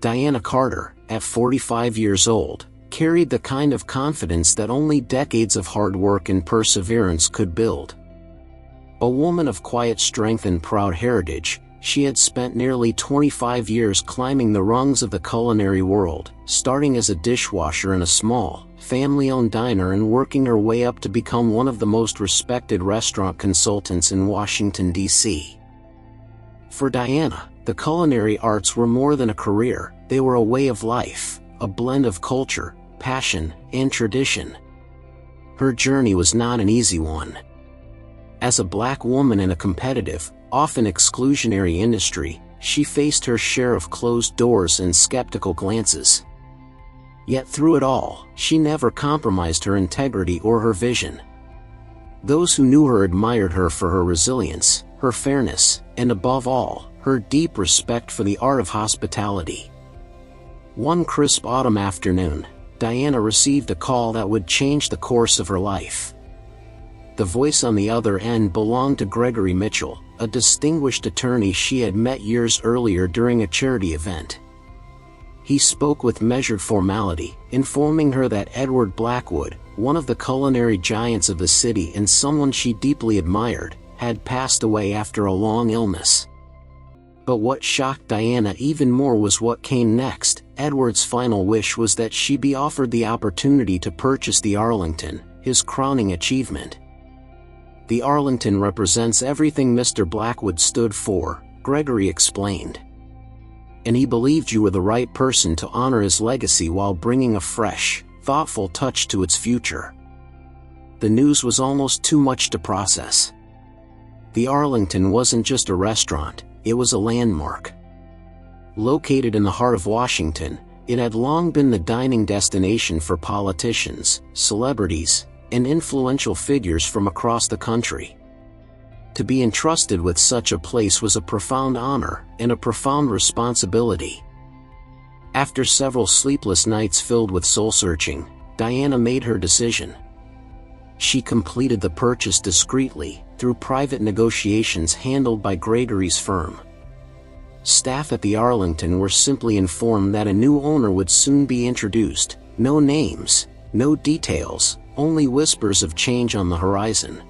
Diana Carter, at 45 years old, carried the kind of confidence that only decades of hard work and perseverance could build. A woman of quiet strength and proud heritage, she had spent nearly 25 years climbing the rungs of the culinary world, starting as a dishwasher in a small, family-owned diner and working her way up to become one of the most respected restaurant consultants in Washington, D.C. For Diana, the culinary arts were more than a career, they were a way of life, a blend of culture, passion, and tradition. Her journey was not an easy one. As a black woman in a competitive, often exclusionary industry, she faced her share of closed doors and skeptical glances. Yet through it all, she never compromised her integrity or her vision. Those who knew her admired her for her resilience, her fairness, and above all, her deep respect for the art of hospitality. One crisp autumn afternoon, Diana received a call that would change the course of her life. The voice on the other end belonged to Gregory Mitchell, a distinguished attorney she had met years earlier during a charity event. He spoke with measured formality, informing her that Edward Blackwood, one of the culinary giants of the city and someone she deeply admired, had passed away after a long illness. But what shocked Diana even more was what came next. Edward's final wish was that she be offered the opportunity to purchase the Arlington, his crowning achievement. The Arlington represents everything Mr. Blackwood stood for, Gregory explained. And he believed you were the right person to honor his legacy while bringing a fresh, thoughtful touch to its future. The news was almost too much to process. The Arlington wasn't just a restaurant, it was a landmark. Located in the heart of Washington, it had long been the dining destination for politicians, celebrities, and influential figures from across the country. To be entrusted with such a place was a profound honor and a profound responsibility. After several sleepless nights filled with soul-searching, Diana made her decision. She completed the purchase discreetly, through private negotiations handled by Gregory's firm. Staff at the Arlington were simply informed that a new owner would soon be introduced. No names, no details, only whispers of change on the horizon.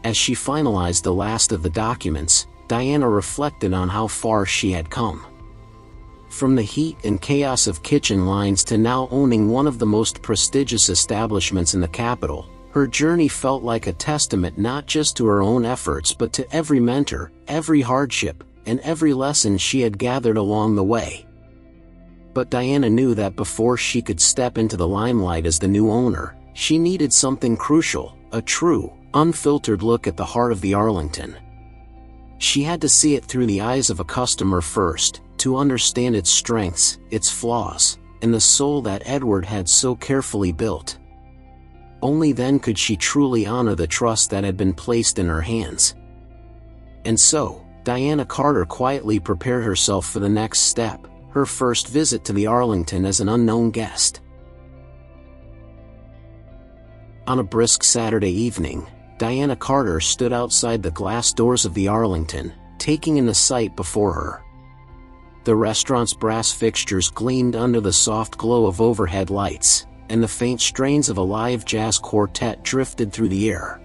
As she finalized the last of the documents, Diana reflected on how far she had come. From the heat and chaos of kitchen lines to now owning one of the most prestigious establishments in the capital, her journey felt like a testament not just to her own efforts but to every mentor, every hardship, and every lesson she had gathered along the way. But Diana knew that before she could step into the limelight as the new owner, she needed something crucial, a true, unfiltered look at the heart of the Arlington. She had to see it through the eyes of a customer first, to understand its strengths, its flaws, and the soul that Edward had so carefully built. Only then could she truly honor the trust that had been placed in her hands. And so, Diana Carter quietly prepared herself for the next step, her first visit to the Arlington as an unknown guest. On a brisk Saturday evening, Diana Carter stood outside the glass doors of the Arlington, taking in the sight before her. The restaurant's brass fixtures gleamed under the soft glow of overhead lights, and the faint strains of a live jazz quartet drifted through the air.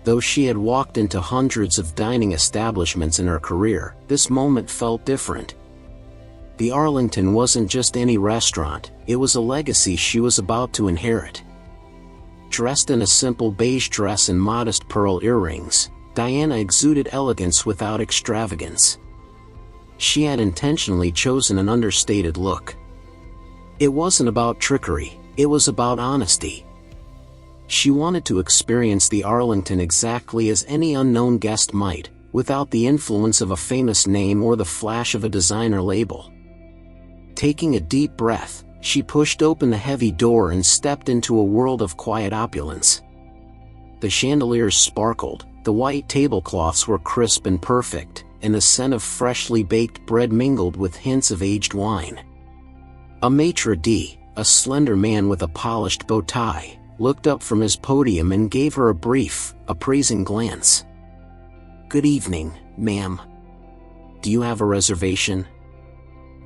Though she had walked into hundreds of dining establishments in her career, this moment felt different. The Arlington wasn't just any restaurant, it was a legacy she was about to inherit. Dressed in a simple beige dress and modest pearl earrings, Diana exuded elegance without extravagance. She had intentionally chosen an understated look. It wasn't about trickery, it was about honesty. She wanted to experience the Arlington exactly as any unknown guest might, without the influence of a famous name or the flash of a designer label. Taking a deep breath, she pushed open the heavy door and stepped into a world of quiet opulence. The chandeliers sparkled, the white tablecloths were crisp and perfect, and the scent of freshly baked bread mingled with hints of aged wine. A maitre d', a slender man with a polished bow tie, looked up from his podium and gave her a brief, appraising glance. "Good evening, ma'am. Do you have a reservation?"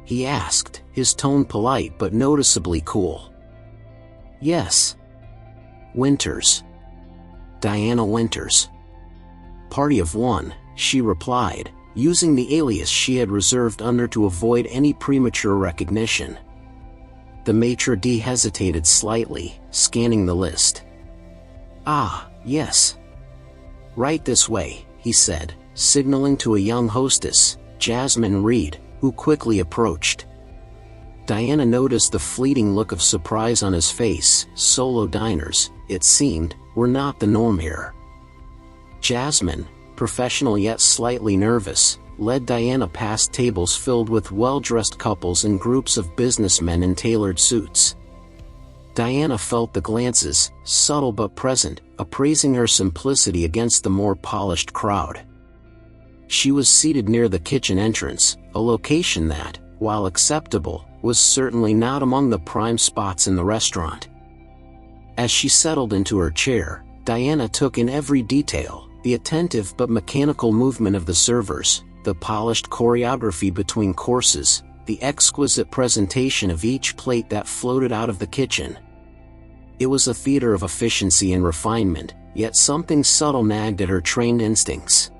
he asked, his tone polite but noticeably cool. Yes. Winters. Diana Winters. Party of one, she replied, using the alias she had reserved under to avoid any premature recognition. The maitre d' hesitated slightly, scanning the list. Ah, yes. Right this way, he said, signaling to a young hostess, Jasmine Reed, who quickly approached. Diana noticed the fleeting look of surprise on his face. Solo diners, it seemed, were not the norm here. Jasmine, professional yet slightly nervous, led Diana past tables filled with well-dressed couples and groups of businessmen in tailored suits. Diana felt the glances, subtle but present, appraising her simplicity against the more polished crowd. She was seated near the kitchen entrance, a location that, while acceptable, was certainly not among the prime spots in the restaurant. As she settled into her chair, Diana took in every detail, the attentive but mechanical movement of the servers, the polished choreography between courses, the exquisite presentation of each plate that floated out of the kitchen. It was a theater of efficiency and refinement, yet something subtle nagged at her trained instincts.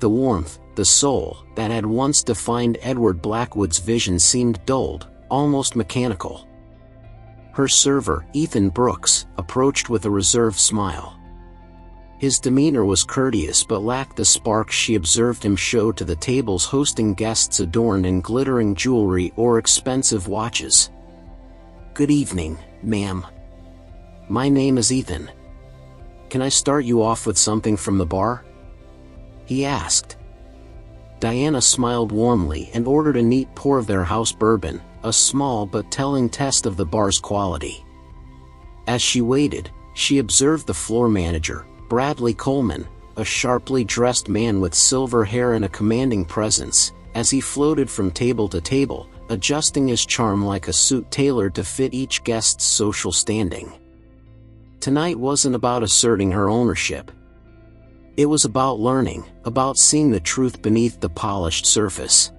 The warmth, the soul, that had once defined Edward Blackwood's vision seemed dulled, almost mechanical. Her server, Ethan Brooks, approached with a reserved smile. His demeanor was courteous but lacked the spark she observed him show to the tables hosting guests adorned in glittering jewelry or expensive watches. "Good evening, ma'am. My name is Ethan. Can I start you off with something from the bar?" he asked. Diana smiled warmly and ordered a neat pour of their house bourbon, a small but telling test of the bar's quality. As she waited, she observed the floor manager, Bradley Coleman, a sharply dressed man with silver hair and a commanding presence, as he floated from table to table, adjusting his charm like a suit tailored to fit each guest's social standing. Tonight wasn't about asserting her ownership. It was about learning, about seeing the truth beneath the polished surface.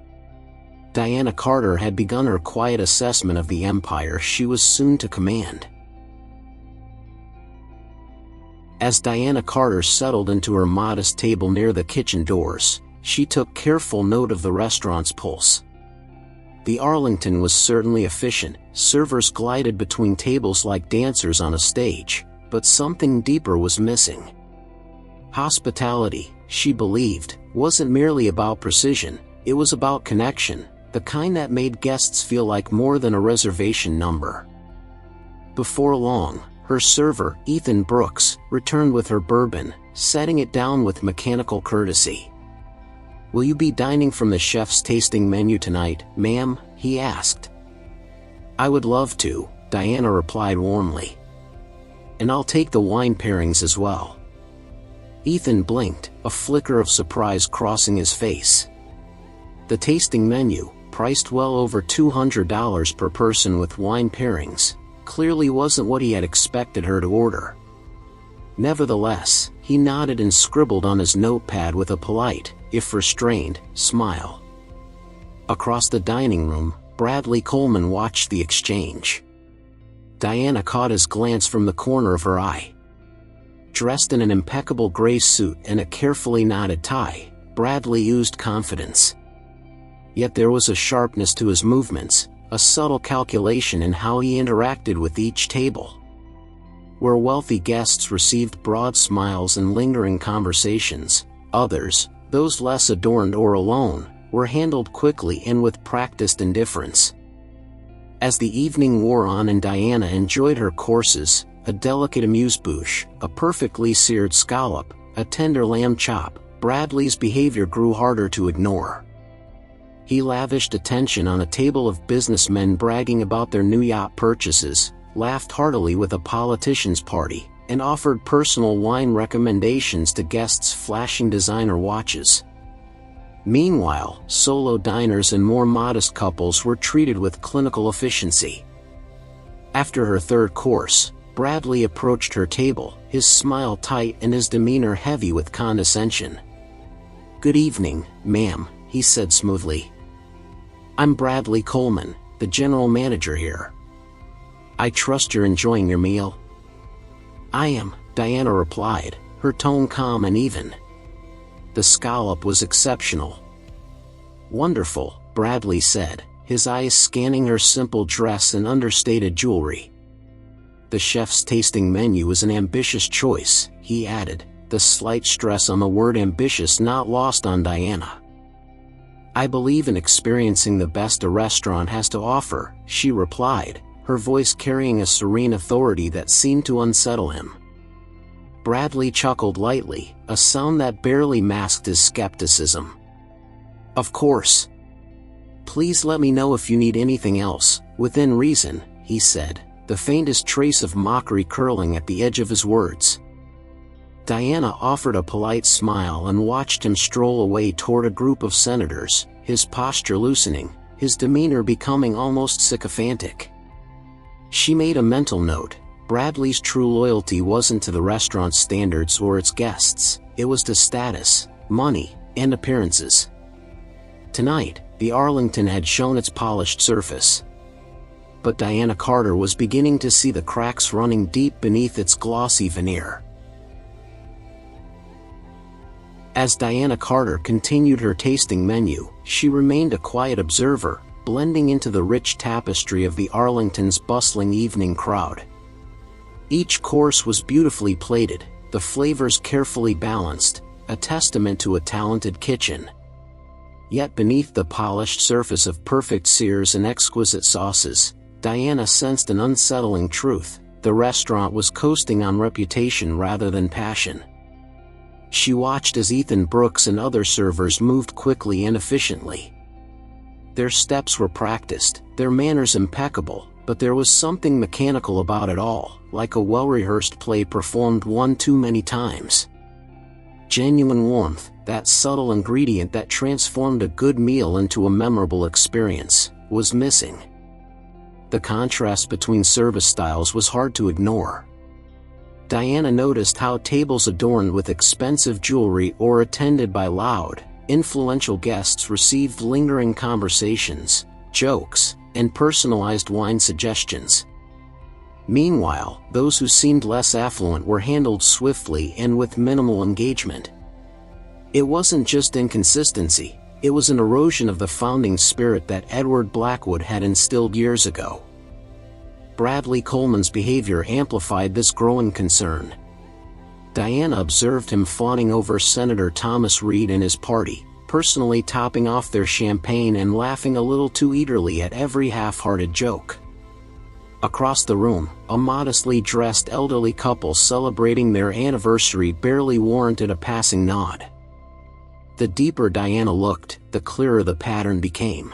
Diana Carter had begun her quiet assessment of the empire she was soon to command. As Diana Carter settled into her modest table near the kitchen doors, she took careful note of the restaurant's pulse. The Arlington was certainly efficient, servers glided between tables like dancers on a stage, but something deeper was missing. Hospitality, she believed, wasn't merely about precision, it was about connection, the kind that made guests feel like more than a reservation number. Before long, her server, Ethan Brooks, returned with her bourbon, setting it down with mechanical courtesy. "Will you be dining from the chef's tasting menu tonight, ma'am?" he asked. "I would love to," Diana replied warmly. "And I'll take the wine pairings as well." Ethan blinked, a flicker of surprise crossing his face. The tasting menu, priced well over $200 per person with wine pairings, clearly wasn't what he had expected her to order. Nevertheless, he nodded and scribbled on his notepad with a polite, if restrained, smile. Across the dining room, Bradley Coleman watched the exchange. Diana caught his glance from the corner of her eye. Dressed in an impeccable gray suit and a carefully knotted tie, Bradley oozed confidence. Yet there was a sharpness to his movements, a subtle calculation in how he interacted with each table. Where wealthy guests received broad smiles and lingering conversations, others, those less adorned or alone, were handled quickly and with practiced indifference. As the evening wore on and Diana enjoyed her courses, a delicate amuse-bouche, a perfectly seared scallop, a tender lamb chop, Bradley's behavior grew harder to ignore. He lavished attention on a table of businessmen bragging about their new yacht purchases, laughed heartily with a politician's party, and offered personal wine recommendations to guests flashing designer watches. Meanwhile, solo diners and more modest couples were treated with clinical efficiency. After her third course, Bradley approached her table, his smile tight and his demeanor heavy with condescension. "Good evening, ma'am," he said smoothly. I'm Bradley Coleman, the general manager here. I trust you're enjoying your meal? I am, Diana replied, her tone calm and even. The scallop was exceptional. Wonderful, Bradley said, his eyes scanning her simple dress and understated jewelry. The chef's tasting menu is an ambitious choice, he added, the slight stress on the word ambitious not lost on Diana. I believe in experiencing the best a restaurant has to offer, she replied, her voice carrying a serene authority that seemed to unsettle him. Bradley chuckled lightly, a sound that barely masked his skepticism. Of course. Please let me know if you need anything else, within reason, he said, the faintest trace of mockery curling at the edge of his words. Diana offered a polite smile and watched him stroll away toward a group of senators, his posture loosening, his demeanor becoming almost sycophantic. She made a mental note. Bradley's true loyalty wasn't to the restaurant's standards or its guests, it was to status, money, and appearances. Tonight, the Arlington had shown its polished surface. But Diana Carter was beginning to see the cracks running deep beneath its glossy veneer. As Diana Carter continued her tasting menu, she remained a quiet observer, blending into the rich tapestry of the Arlington's bustling evening crowd. Each course was beautifully plated, the flavors carefully balanced, a testament to a talented kitchen. Yet beneath the polished surface of perfect sears and exquisite sauces, Diana sensed an unsettling truth: the restaurant was coasting on reputation rather than passion. She watched as Ethan Brooks and other servers moved quickly and efficiently. Their steps were practiced, their manners impeccable, but there was something mechanical about it all, like a well-rehearsed play performed one too many times. Genuine warmth, that subtle ingredient that transformed a good meal into a memorable experience, was missing. The contrast between service styles was hard to ignore. Diana noticed how tables adorned with expensive jewelry or attended by loud, influential guests received lingering conversations, jokes, and personalized wine suggestions. Meanwhile, those who seemed less affluent were handled swiftly and with minimal engagement. It wasn't just inconsistency, it was an erosion of the founding spirit that Edward Blackwood had instilled years ago. Bradley Coleman's behavior amplified this growing concern. Diana observed him fawning over Senator Thomas Reed and his party, personally topping off their champagne and laughing a little too eagerly at every half-hearted joke. Across the room, a modestly dressed elderly couple celebrating their anniversary barely warranted a passing nod. The deeper Diana looked, the clearer the pattern became.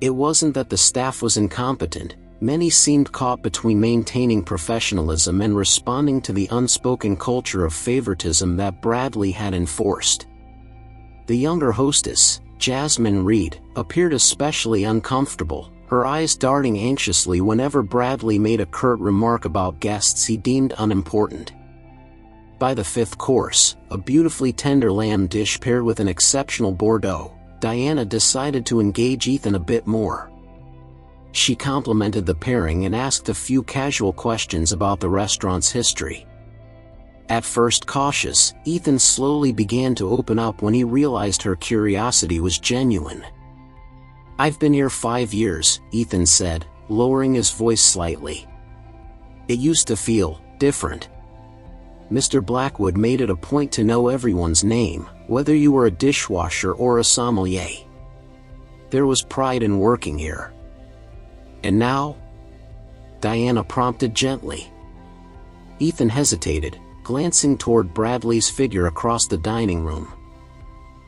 It wasn't that the staff was incompetent, many seemed caught between maintaining professionalism and responding to the unspoken culture of favoritism that Bradley had enforced. The younger hostess, Jasmine Reed, appeared especially uncomfortable, her eyes darting anxiously whenever Bradley made a curt remark about guests he deemed unimportant. By the fifth course, a beautifully tender lamb dish paired with an exceptional Bordeaux, Diana decided to engage Ethan a bit more. She complimented the pairing and asked a few casual questions about the restaurant's history. At first cautious, Ethan slowly began to open up when he realized her curiosity was genuine. "I've been here 5 years," Ethan said, lowering his voice slightly. "It used to feel different. Mr. Blackwood made it a point to know everyone's name, whether you were a dishwasher or a sommelier. There was pride in working here. And now?" Diana prompted gently. Ethan hesitated, glancing toward Bradley's figure across the dining room.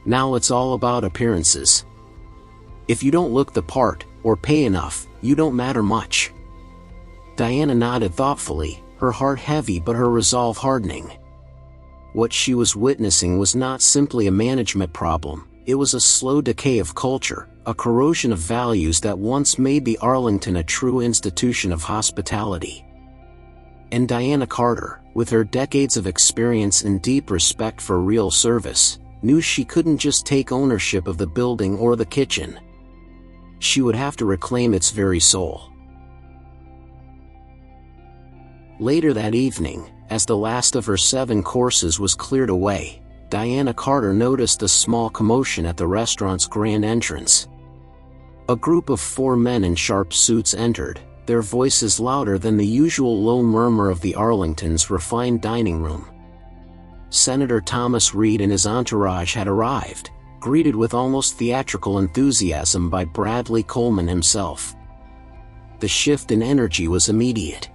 "Now it's all about appearances. If you don't look the part, or pay enough, you don't matter much." Diana nodded thoughtfully, her heart heavy but her resolve hardening. What she was witnessing was not simply a management problem, it was a slow decay of culture, a corrosion of values that once made the Arlington a true institution of hospitality. And Diana Carter, with her decades of experience and deep respect for real service, knew she couldn't just take ownership of the building or the kitchen. she would have to reclaim its very soul. Later that evening, as the last of her 7 courses was cleared away, Diana Carter noticed a small commotion at the restaurant's grand entrance. A group of 4 men in sharp suits entered, their voices louder than the usual low murmur of the Arlington's refined dining room. Senator Thomas Reed and his entourage had arrived, greeted with almost theatrical enthusiasm by Bradley Coleman himself. The shift in energy was immediate.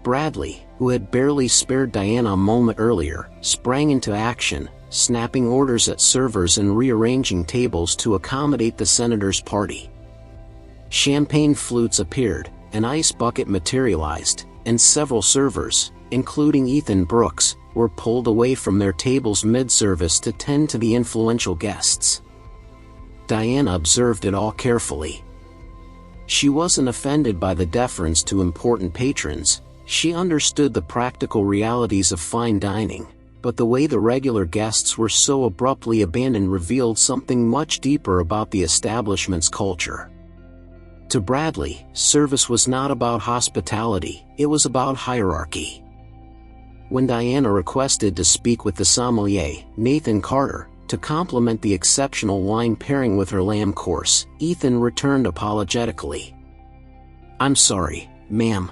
Bradley, who had barely spared Diana a moment earlier, sprang into action, snapping orders at servers and rearranging tables to accommodate the senator's party. Champagne flutes appeared, an ice bucket materialized, and several servers, including Ethan Brooks, were pulled away from their tables mid-service to tend to the influential guests. Diana observed it all carefully. She wasn't offended by the deference to important patrons. She understood the practical realities of fine dining, but the way the regular guests were so abruptly abandoned revealed something much deeper about the establishment's culture. To Bradley, service was not about hospitality, it was about hierarchy. When Diana requested to speak with the sommelier, Nathan Carter, to compliment the exceptional wine pairing with her lamb course, Ethan returned apologetically. "I'm sorry, ma'am.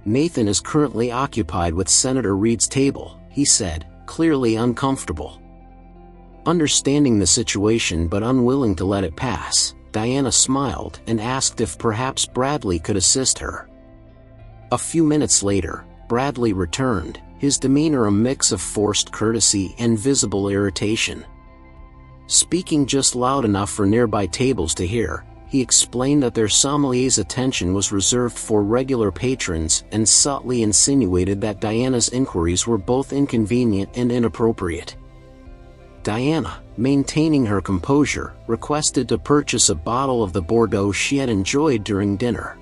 Nathan is currently occupied with Senator Reed's table," he said, clearly uncomfortable. Understanding the situation but unwilling to let it pass, Diana smiled and asked if perhaps Bradley could assist her. A few minutes later, Bradley returned, his demeanor a mix of forced courtesy and visible irritation. Speaking just loud enough for nearby tables to hear, he explained that their sommelier's attention was reserved for regular patrons and subtly insinuated that Diana's inquiries were both inconvenient and inappropriate. Diana, maintaining her composure, requested to purchase a bottle of the Bordeaux she had enjoyed during dinner.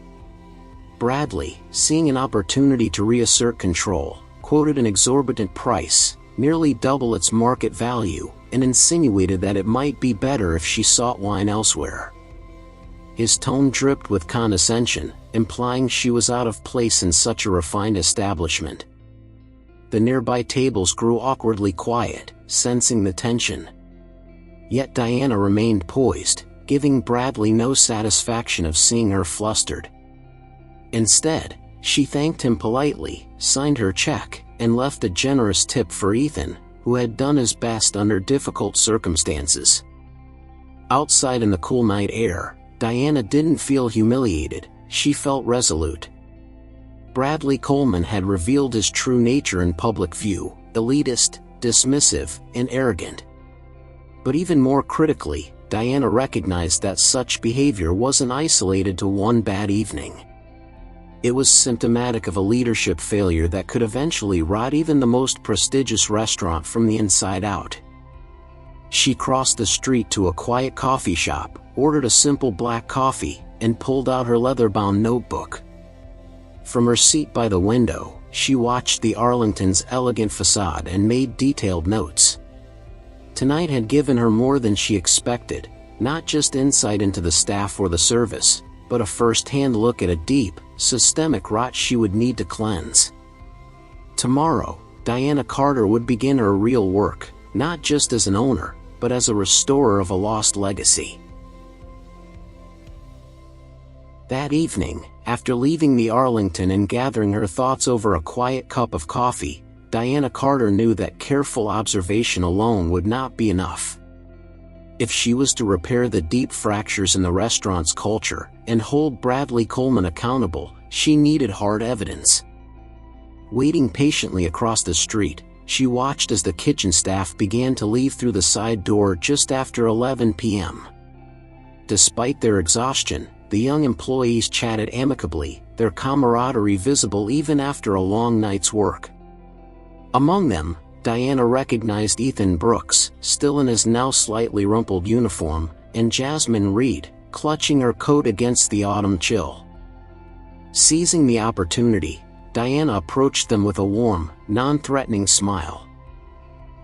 Bradley, seeing an opportunity to reassert control, quoted an exorbitant price, nearly double its market value, and insinuated that it might be better if she sought wine elsewhere. His tone dripped with condescension, implying she was out of place in such a refined establishment. The nearby tables grew awkwardly quiet, sensing the tension. Yet Diana remained poised, giving Bradley no satisfaction of seeing her flustered. Instead, she thanked him politely, signed her check, and left a generous tip for Ethan, who had done his best under difficult circumstances. Outside in the cool night air, Diana didn't feel humiliated, she felt resolute. Bradley Coleman had revealed his true nature in public view, elitist, dismissive, and arrogant. But even more critically, Diana recognized that such behavior wasn't isolated to one bad evening. It was symptomatic of a leadership failure that could eventually rot even the most prestigious restaurant from the inside out. She crossed the street to a quiet coffee shop, ordered a simple black coffee, and pulled out her leather-bound notebook. From her seat by the window, she watched the Arlington's elegant facade and made detailed notes. Tonight had given her more than she expected, not just insight into the staff or the service, but a first-hand look at a deep, systemic rot she would need to cleanse. Tomorrow, Diana Carter would begin her real work, not just as an owner, but as a restorer of a lost legacy. That evening, after leaving the Arlington and gathering her thoughts over a quiet cup of coffee, Diana Carter knew that careful observation alone would not be enough. If she was to repair the deep fractures in the restaurant's culture and hold Bradley Coleman accountable, she needed hard evidence. Waiting patiently across the street, she watched as the kitchen staff began to leave through the side door just after 11 p.m. Despite their exhaustion, the young employees chatted amicably, their camaraderie visible even after a long night's work. Among them, Diana recognized Ethan Brooks, still in his now slightly rumpled uniform, and Jasmine Reed, clutching her coat against the autumn chill. Seizing the opportunity, Diana approached them with a warm, non-threatening smile.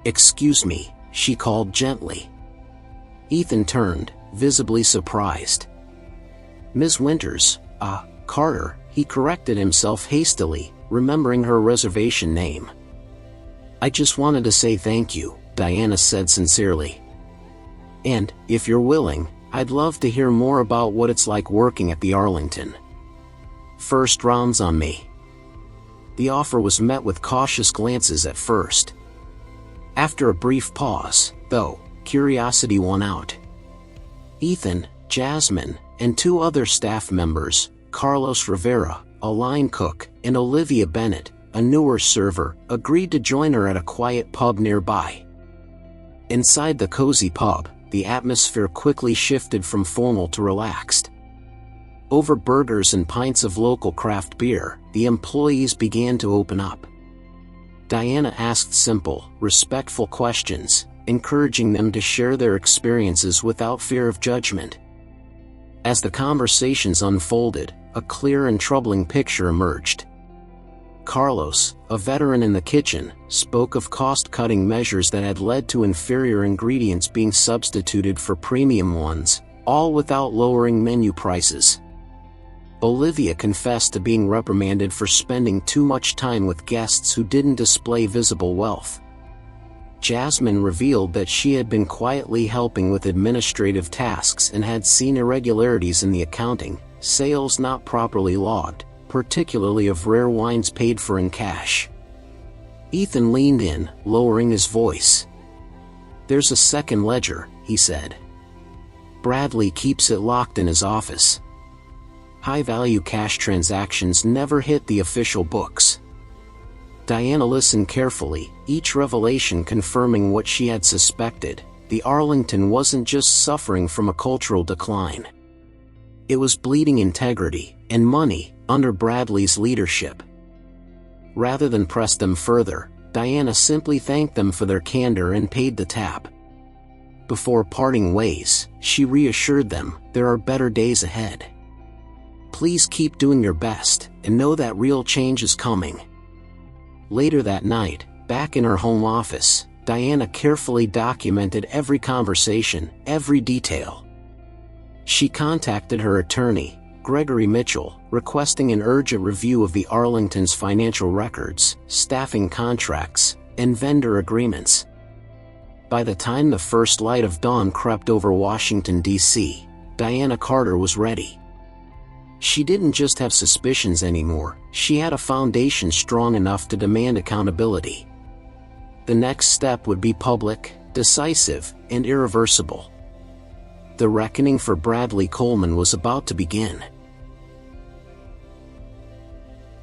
"Excuse me," she called gently. Ethan turned, visibly surprised. Ms. Winters, Carter, he corrected himself hastily, remembering her reservation name. I just wanted to say thank you, Diana said sincerely. And, if you're willing, I'd love to hear more about what it's like working at the Arlington. First rounds on me. The offer was met with cautious glances at first. After a brief pause, though, curiosity won out. Ethan, Jasmine, and 2 other staff members, Carlos Rivera, a line cook, and Olivia Bennett, a newer server, agreed to join her at a quiet pub nearby. Inside the cozy pub, the atmosphere quickly shifted from formal to relaxed. Over burgers and pints of local craft beer, the employees began to open up. Diana asked simple, respectful questions, encouraging them to share their experiences without fear of judgment. As the conversations unfolded, a clear and troubling picture emerged. Carlos, a veteran in the kitchen, spoke of cost-cutting measures that had led to inferior ingredients being substituted for premium ones, all without lowering menu prices. Olivia confessed to being reprimanded for spending too much time with guests who didn't display visible wealth. Jasmine revealed that she had been quietly helping with administrative tasks and had seen irregularities in the accounting, sales not properly logged, particularly of rare wines paid for in cash. Ethan leaned in, lowering his voice. There's a second ledger, he said. Bradley keeps it locked in his office. High-value cash transactions never hit the official books. Diana listened carefully, each revelation confirming what she had suspected. The Arlington wasn't just suffering from a cultural decline. It was bleeding integrity and money under Bradley's leadership. Rather than press them further, Diana simply thanked them for their candor and paid the tab. Before parting ways, she reassured them there are better days ahead. Please keep doing your best, and know that real change is coming. Later that night, back in her home office, Diana carefully documented every conversation, every detail. She contacted her attorney, Gregory Mitchell, requesting an urgent review of the Arlington's financial records, staffing contracts, and vendor agreements. By the time the first light of dawn crept over Washington, D.C., Diana Carter was ready. She didn't just have suspicions anymore, she had a foundation strong enough to demand accountability. The next step would be public, decisive, and irreversible. The reckoning for Bradley Coleman was about to begin.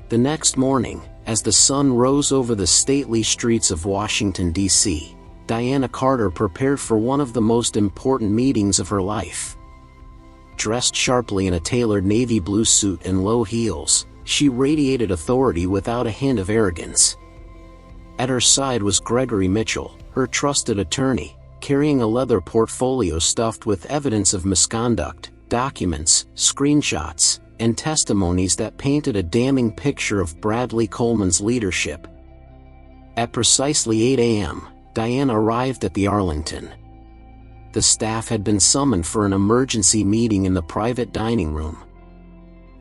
The next morning, as the sun rose over the stately streets of Washington, D.C., Diana Carter prepared for one of the most important meetings of her life. Dressed sharply in a tailored navy blue suit and low heels, she radiated authority without a hint of arrogance. At her side was Gregory Mitchell, her trusted attorney, carrying a leather portfolio stuffed with evidence of misconduct, documents, screenshots, and testimonies that painted a damning picture of Bradley Coleman's leadership. At precisely 8 a.m., Diana arrived at the Arlington. The staff had been summoned for an emergency meeting in the private dining room.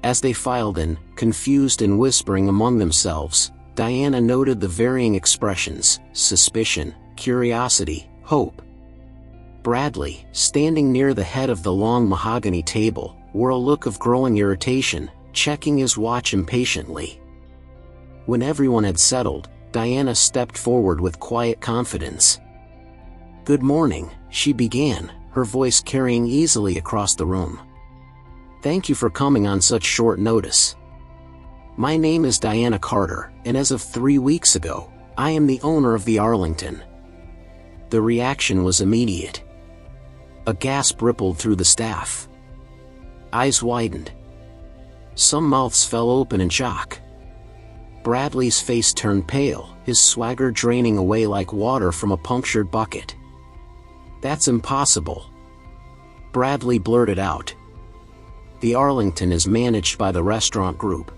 As they filed in, confused and whispering among themselves, Diana noted the varying expressions: suspicion, curiosity, hope. Bradley, standing near the head of the long mahogany table, wore a look of growing irritation, checking his watch impatiently. When everyone had settled, Diana stepped forward with quiet confidence. "Good morning," she began, her voice carrying easily across the room. "Thank you for coming on such short notice. My name is Diana Carter, and as of 3 weeks ago, I am the owner of the Arlington." The reaction was immediate. A gasp rippled through the staff. Eyes widened. Some mouths fell open in shock. Bradley's face turned pale, his swagger draining away like water from a punctured bucket. "That's impossible," Bradley blurted out. "The Arlington is managed by the restaurant group.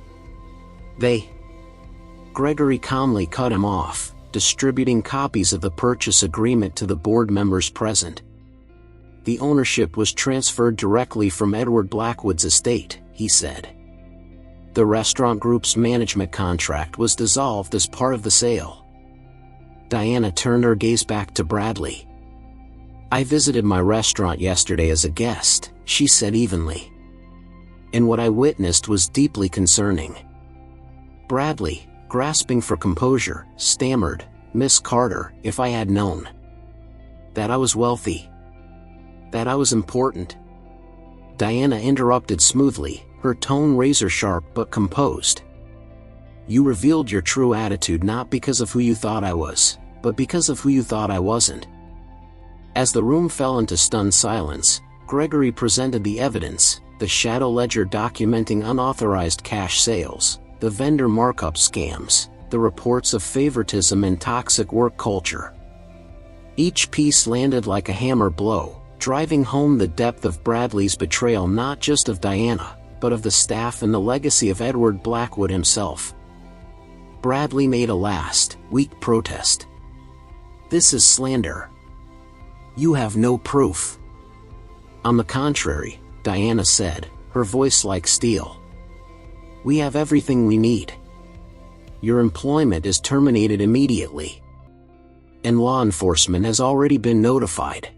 Gregory calmly cut him off, distributing copies of the purchase agreement to the board members present. The ownership was transferred directly from Edward Blackwood's estate, he said. The restaurant group's management contract was dissolved as part of the sale. Diana turned her gaze back to Bradley. I visited my restaurant yesterday as a guest, she said evenly. And what I witnessed was deeply concerning. Bradley, grasping for composure, stammered, Miss Carter, if I had known that I was wealthy, that I was important. Diana interrupted smoothly, her tone razor-sharp but composed. You revealed your true attitude not because of who you thought I was, but because of who you thought I wasn't. As the room fell into stunned silence, Gregory presented the evidence, the shadow ledger documenting unauthorized cash sales, the vendor markup scams, the reports of favoritism and toxic work culture. Each piece landed like a hammer blow, driving home the depth of Bradley's betrayal not just of Diana, but of the staff and the legacy of Edward Blackwood himself. Bradley made a last, weak protest. This is slander. You have no proof. On the contrary, Diana said, her voice like steel. We have everything we need. Your employment is terminated immediately. And law enforcement has already been notified.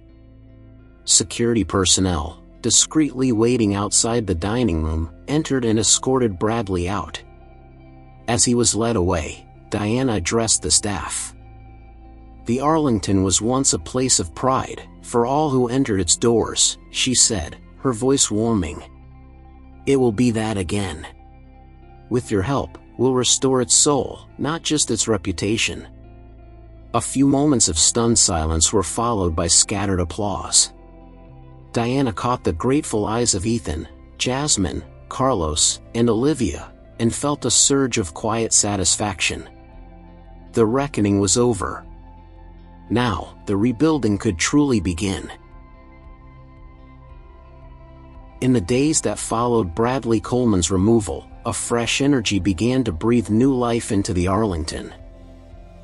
Security personnel, discreetly waiting outside the dining room, entered and escorted Bradley out. As he was led away, Diana addressed the staff. The Arlington was once a place of pride, for all who entered its doors, she said, her voice warming. It will be that again. With your help, we'll restore its soul, not just its reputation. A few moments of stunned silence were followed by scattered applause. Diana caught the grateful eyes of Ethan, Jasmine, Carlos, and Olivia, and felt a surge of quiet satisfaction. The reckoning was over. Now, the rebuilding could truly begin. In the days that followed Bradley Coleman's removal, a fresh energy began to breathe new life into the Arlington.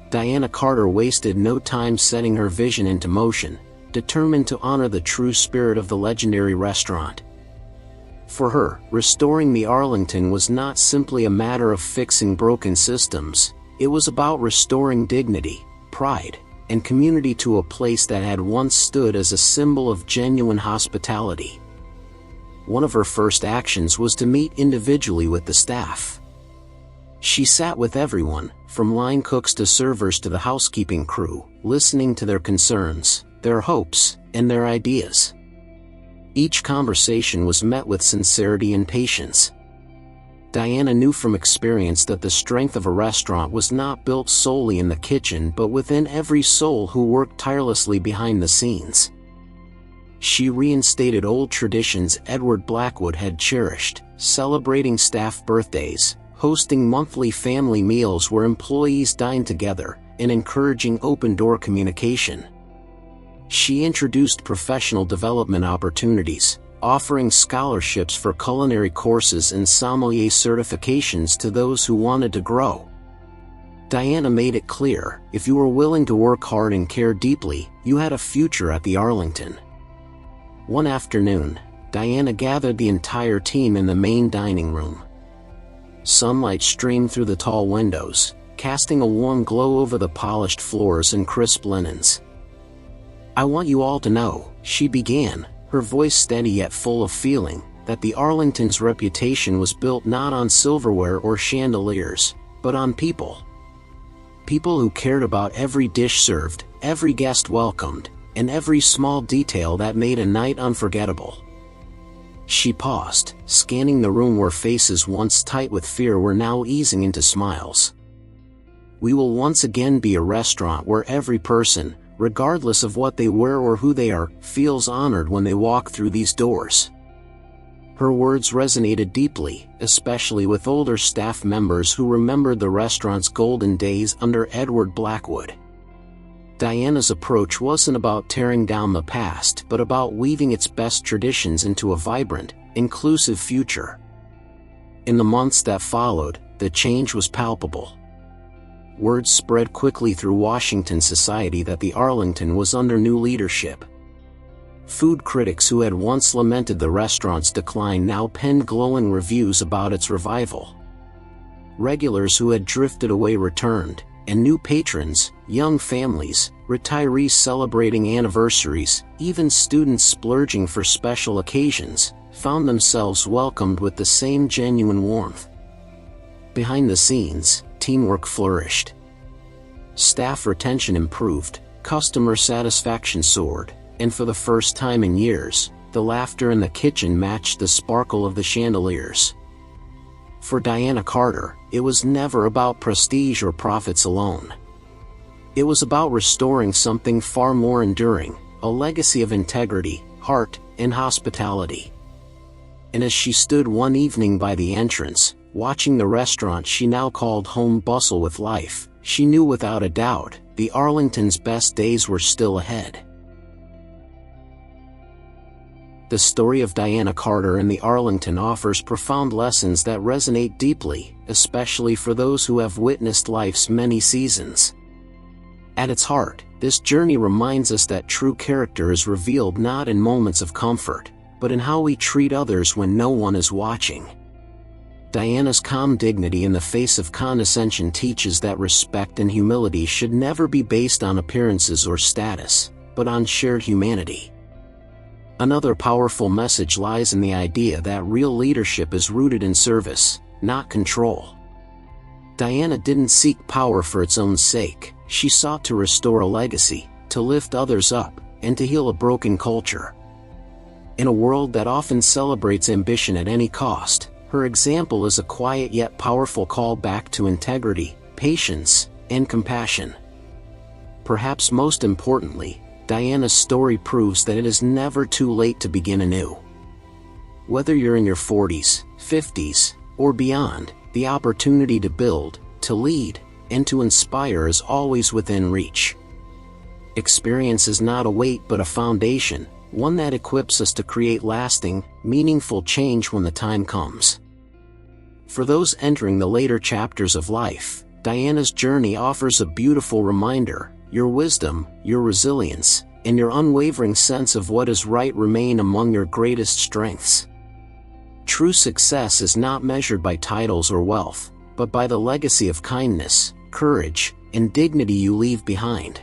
Diana Carter wasted no time setting her vision into motion, determined to honor the true spirit of the legendary restaurant. For her, restoring the Arlington was not simply a matter of fixing broken systems, it was about restoring dignity, pride, and community to a place that had once stood as a symbol of genuine hospitality. One of her first actions was to meet individually with the staff. She sat with everyone, from line cooks to servers to the housekeeping crew, listening to their concerns, their hopes, and their ideas. Each conversation was met with sincerity and patience. Diana knew from experience that the strength of a restaurant was not built solely in the kitchen but within every soul who worked tirelessly behind the scenes. She reinstated old traditions Edward Blackwood had cherished, celebrating staff birthdays, hosting monthly family meals where employees dined together, and encouraging open-door communication. She introduced professional development opportunities, offering scholarships for culinary courses and sommelier certifications to those who wanted to grow. Diana made it clear, if you were willing to work hard and care deeply, you had a future at the Arlington. One afternoon, Diana gathered the entire team in the main dining room. Sunlight streamed through the tall windows, casting a warm glow over the polished floors and crisp linens. I want you all to know, she began, her voice steady yet full of feeling, that the Arlington's reputation was built not on silverware or chandeliers, but on people. People who cared about every dish served, every guest welcomed, and every small detail that made a night unforgettable. She paused, scanning the room where faces once tight with fear were now easing into smiles. We will once again be a restaurant where every person, regardless of what they wear or who they are, feels honored when they walk through these doors. Her words resonated deeply, especially with older staff members who remembered the restaurant's golden days under Edward Blackwood. Diana's approach wasn't about tearing down the past but about weaving its best traditions into a vibrant, inclusive future. In the months that followed, the change was palpable. Word spread quickly through Washington society that the Arlington was under new leadership. Food critics who had once lamented the restaurant's decline now penned glowing reviews about its revival. Regulars who had drifted away returned, and new patrons, young families, retirees celebrating anniversaries, even students splurging for special occasions, found themselves welcomed with the same genuine warmth. Behind the scenes, teamwork flourished. Staff retention improved, customer satisfaction soared, and for the first time in years, the laughter in the kitchen matched the sparkle of the chandeliers. For Diana Carter, it was never about prestige or profits alone. It was about restoring something far more enduring, a legacy of integrity, heart, and hospitality. And as she stood one evening by the entrance, watching the restaurant she now called home bustle with life, she knew without a doubt, the Arlington's best days were still ahead. The story of Diana Carter and the Arlington offers profound lessons that resonate deeply, especially for those who have witnessed life's many seasons. At its heart, this journey reminds us that true character is revealed not in moments of comfort, but in how we treat others when no one is watching. Diana's calm dignity in the face of condescension teaches that respect and humility should never be based on appearances or status, but on shared humanity. Another powerful message lies in the idea that real leadership is rooted in service, not control. Diana didn't seek power for its own sake, she sought to restore a legacy, to lift others up, and to heal a broken culture. In a world that often celebrates ambition at any cost, her example is a quiet yet powerful call back to integrity, patience, and compassion. Perhaps most importantly, Diana's story proves that it is never too late to begin anew. Whether you're in your 40s, 50s, or beyond, the opportunity to build, to lead, and to inspire is always within reach. Experience is not a weight but a foundation, one that equips us to create lasting, meaningful change when the time comes. For those entering the later chapters of life, Diana's journey offers a beautiful reminder: your wisdom, your resilience, and your unwavering sense of what is right remain among your greatest strengths. True success is not measured by titles or wealth, but by the legacy of kindness, courage, and dignity you leave behind.